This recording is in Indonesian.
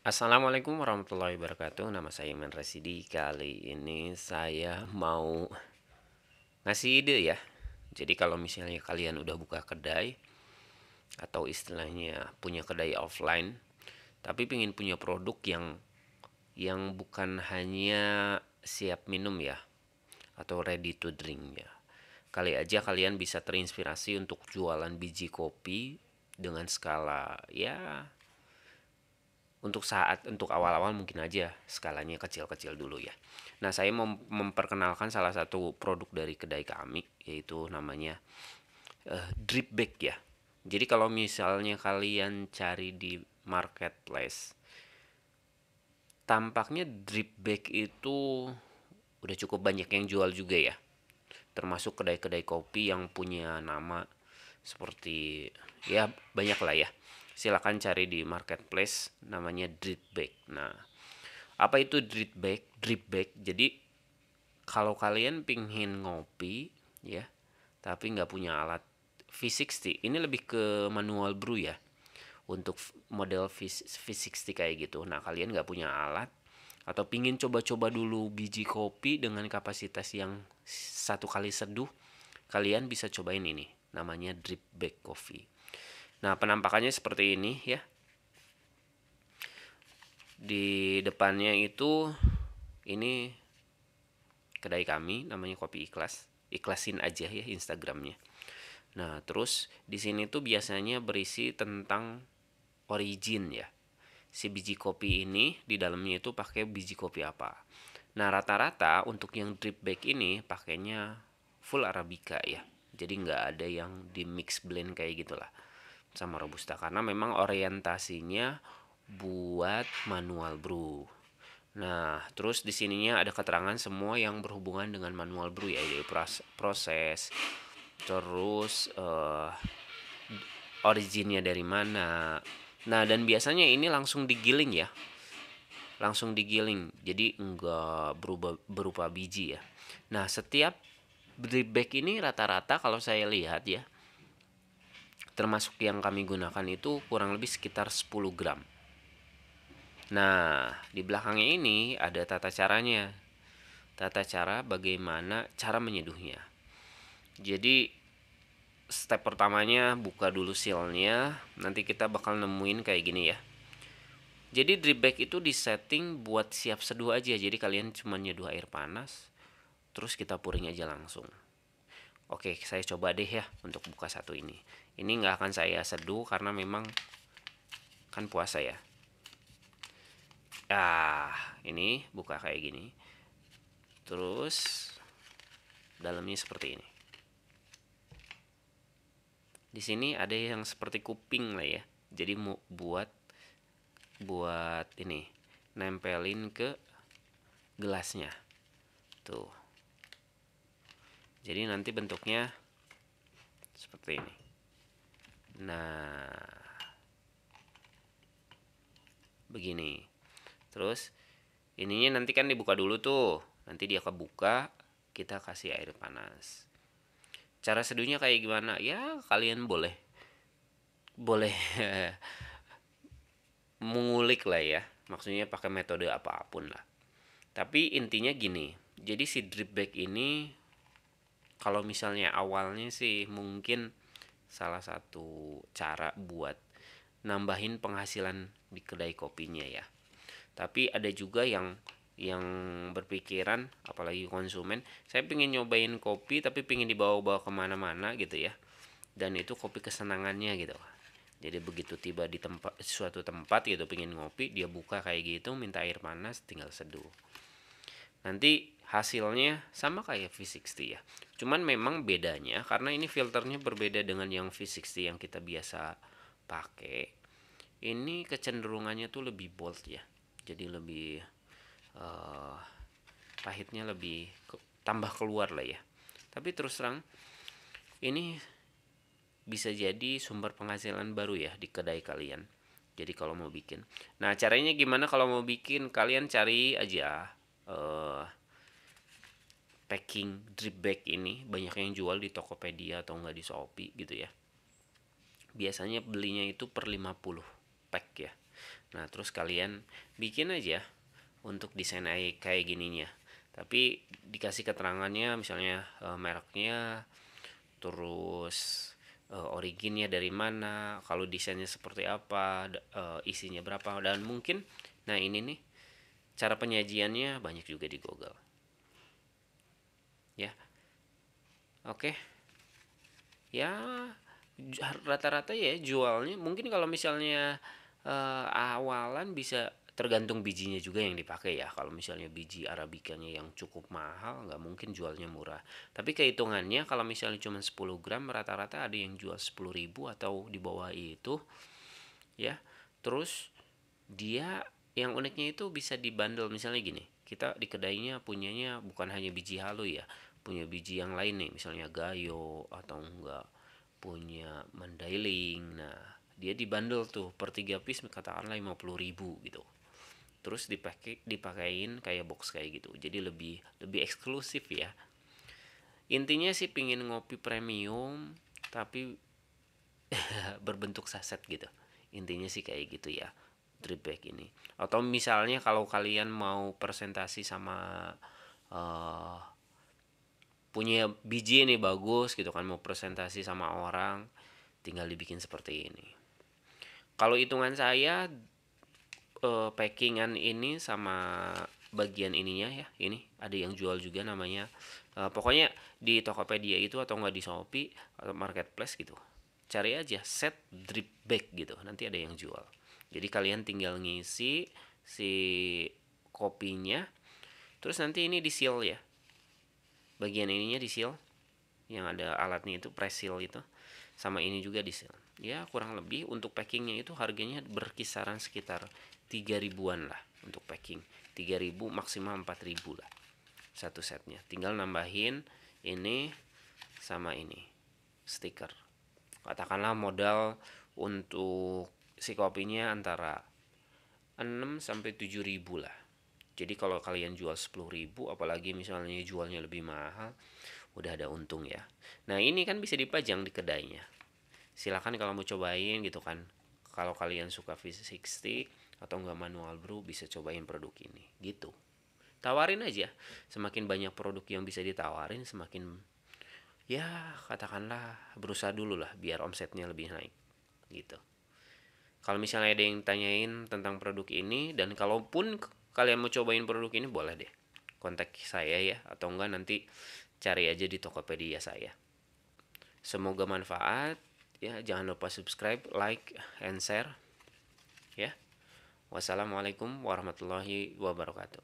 Assalamualaikum warahmatullahi wabarakatuh. Nama saya Iman Rasidi. Kali ini saya mau ngasih ide ya. Jadi kalau misalnya kalian udah buka kedai atau istilahnya punya kedai offline, tapi pengen punya produk yang bukan hanya siap minum ya, atau ready to drink ya. Kali aja kalian bisa terinspirasi untuk jualan biji kopi dengan skala ya, untuk awal-awal mungkin aja skalanya kecil-kecil dulu ya. Nah, saya mau memperkenalkan salah satu produk dari kedai kami, yaitu namanya drip bag ya. Jadi kalau misalnya kalian cari di marketplace, tampaknya drip bag itu udah cukup banyak yang jual juga ya. Termasuk kedai-kedai kopi yang punya nama seperti ya banyak lah ya. Silakan cari di marketplace namanya drip bag. Nah, apa itu drip bag? Drip bag. Jadi kalau kalian pingin ngopi ya, tapi nggak punya alat V60, ini lebih ke manual brew ya. Untuk model V60 kayak gitu. Nah, kalian nggak punya alat atau pingin coba-coba dulu biji kopi dengan kapasitas yang satu kali seduh, kalian bisa cobain ini. Namanya drip bag coffee. Nah, penampakannya seperti ini ya. Di depannya itu ini kedai kami namanya Kopi Ikhlas. Ikhlasin aja ya Instagramnya. Nah, terus di sini tuh biasanya berisi tentang origin ya. Si biji kopi ini di dalamnya itu pakai biji kopi apa. Nah, rata-rata untuk yang drip bag ini pakainya full arabica ya. Jadi nggak ada yang di mix blend kayak gitulah sama robusta karena memang orientasinya buat manual brew. Nah, terus di sininya ada keterangan semua yang berhubungan dengan manual brew ya, jadi proses, terus originnya dari mana. Nah, dan biasanya ini langsung digiling ya, langsung digiling, jadi enggak berupa biji ya. Nah, setiap drip bag ini rata-rata kalau saya lihat ya, termasuk yang kami gunakan itu kurang lebih sekitar 10 gram. Nah, di belakangnya ini ada tata caranya. Tata cara bagaimana cara menyeduhnya. Jadi step pertamanya buka dulu sealnya. Nanti kita bakal nemuin kayak gini ya. Jadi drip bag itu disetting buat siap seduh aja. Jadi kalian cuma nyeduh air panas, terus kita puring aja langsung. Oke, saya coba deh ya untuk buka satu ini. Ini nggak akan saya seduh karena memang kan puasa ya. Ini buka kayak gini. Terus dalamnya seperti ini. Di sini ada yang seperti kuping lah ya. Jadi mau buat ini nempelin ke gelasnya. Tuh. Jadi nanti bentuknya seperti ini. Nah, begini. Terus ininya nanti kan dibuka dulu tuh. Nanti dia kebuka, kita kasih air panas. Cara seduhnya kayak gimana? Ya, kalian boleh mengulik lah ya. Maksudnya pakai metode apapun lah. Tapi intinya gini. Jadi si drip bag ini kalau misalnya awalnya sih mungkin salah satu cara buat nambahin penghasilan di kedai kopinya ya. Tapi ada juga yang berpikiran, apalagi konsumen, saya pengen nyobain kopi tapi pengen dibawa-bawa kemana-mana gitu ya. Dan itu kopi kesenangannya gitu. Jadi begitu tiba di suatu tempat gitu pengen ngopi, dia buka kayak gitu, minta air panas, tinggal seduh. Nanti hasilnya sama kayak V60 ya. Cuman memang bedanya karena ini filternya berbeda dengan yang V60 yang kita biasa pakai. Ini kecenderungannya tuh lebih bold ya. Jadi lebih uh, pahitnya lebih tambah keluar lah ya. Tapi terus terang ini bisa jadi sumber penghasilan baru ya di kedai kalian. Jadi kalau mau bikin. Nah, caranya gimana kalau mau bikin? Kalian cari aja packing drip bag ini, banyak yang jual di Tokopedia atau enggak di Shopee gitu ya. Biasanya belinya itu per 50 pack ya. Nah, terus kalian bikin aja untuk desain kayak gininya. Tapi dikasih keterangannya misalnya mereknya, terus originnya dari mana, kalau desainnya seperti apa, isinya berapa, dan mungkin nah ini nih cara penyajiannya banyak juga di Google. Ya. Oke. Ya rata-rata ya jualnya mungkin kalau misalnya awalan bisa tergantung bijinya juga yang dipakai ya. Kalau misalnya biji arabikanya yang cukup mahal nggak mungkin jualnya murah, tapi kehitungannya kalau misalnya cuma 10 gram rata-rata ada yang jual 10.000 atau di bawah itu ya. Terus dia yang uniknya itu bisa dibandel, misalnya gini, kita di kedainya punyanya bukan hanya biji halu ya, punya biji yang lain nih, misalnya gayo atau enggak punya mandailing. Nah, dia dibandel tuh per 3 piece katakanlah 50.000 gitu. Terus dipakein kayak box kayak gitu. Jadi lebih lebih eksklusif ya. Intinya sih pingin ngopi premium tapi berbentuk saset gitu. Intinya sih kayak gitu ya, drip bag ini. Atau misalnya kalau kalian mau presentasi sama uh, punya biji ini bagus gitu kan, mau presentasi sama orang, tinggal dibikin seperti ini. Kalau hitungan saya packingan ini sama bagian ininya ya, ini ada yang jual juga namanya pokoknya di Tokopedia itu atau enggak di Shopee atau marketplace gitu, cari aja set drip bag gitu, nanti ada yang jual. Jadi kalian tinggal ngisi si kopinya, terus nanti ini di seal ya, bagian ininya di seal, yang ada alatnya itu press seal itu, sama ini juga di seal. Ya kurang lebih untuk packingnya itu harganya berkisaran sekitar 3 ribuan lah untuk packing. 3.000 maksimal 4.000 lah satu setnya. Tinggal nambahin ini sama ini stiker. Katakanlah modal untuk si kopinya antara 6 sampai 7 ribu lah. Jadi kalau kalian jual 10 ribu, apalagi misalnya jualnya lebih mahal, udah ada untung ya. Nah ini kan bisa dipajang di kedainya. Silakan kalau mau cobain gitu kan. Kalau kalian suka V60 atau enggak manual brew, bisa cobain produk ini gitu. Tawarin aja. Semakin banyak produk yang bisa ditawarin, semakin ya katakanlah berusaha dulu lah biar omsetnya lebih naik gitu. Kalau misalnya ada yang tanyain tentang produk ini, dan kalaupun kalian mau cobain produk ini, boleh deh kontak saya ya, atau enggak nanti cari aja di Tokopedia saya. Semoga manfaat ya, jangan lupa subscribe, like, and share ya. Wassalamualaikum warahmatullahi wabarakatuh.